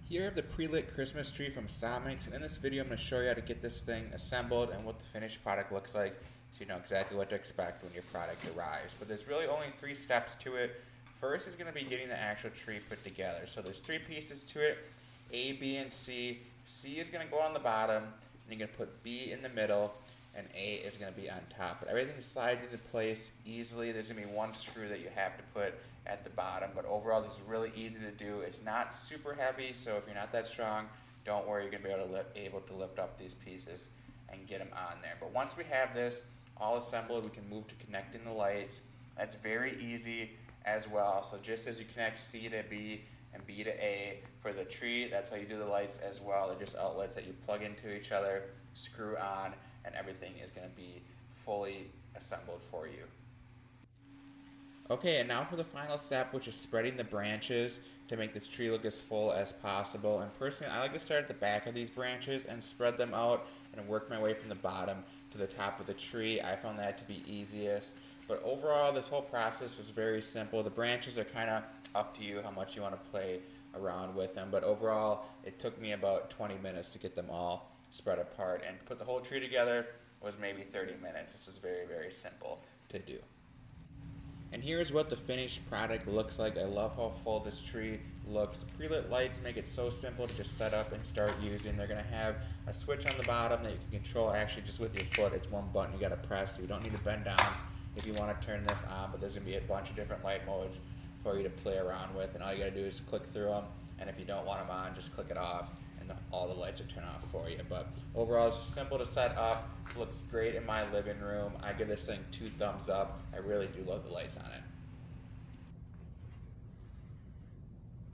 Here I have the pre-lit Christmas tree from Somikis, and in this video I'm going to show you how to get this thing assembled and what the finished product looks like so you know exactly what to expect when your product arrives. But there's really only 3 steps to it. First is going to be getting the actual tree put together. So there's 3 pieces to it, A, B, and C. C is going to go on the bottom, and you're going to put B in the middle, and A is going to be on top. But everything slides into place easily. There's going to be 1 screw that you have to put at the bottom, but overall this is really easy to do. It's not super heavy, so if you're not that strong, don't worry, you're going to be able to lift up these pieces and get them on there. But once we have this all assembled, we can move to connecting the lights. That's very easy as well. So just as you connect C to B and B to A for the tree, that's how you do the lights as well. They're just outlets that you plug into each other, screw on, and everything is going to be fully assembled for you. Okay, and now for the final step, which is spreading the branches to make this tree look as full as possible. And personally, I like to start at the back of these branches and spread them out and work my way from the bottom to the top of the tree. I found that to be easiest. But overall, this whole process was very simple. The branches are kind of up to you how much you want to play around with them. But overall, it took me about 20 minutes to get them all spread apart. And to put the whole tree together was maybe 30 minutes. This was very, very simple to do. And here's what the finished product looks like. I love how full this tree looks. The pre-lit lights make it so simple to just set up and start using. They're going to have a switch on the bottom that you can control actually just with your foot. It's 1 button you got to press, so you don't need to bend down if you want to turn this on, but there's going to be a bunch of different light modes for you to play around with, and all you got to do is click through them, and if you don't want them on, just click it off, and all the lights will turn off for you. But overall, it's just simple to set up. Looks great in my living room. I give this thing 2 thumbs up. I really do love the lights on it.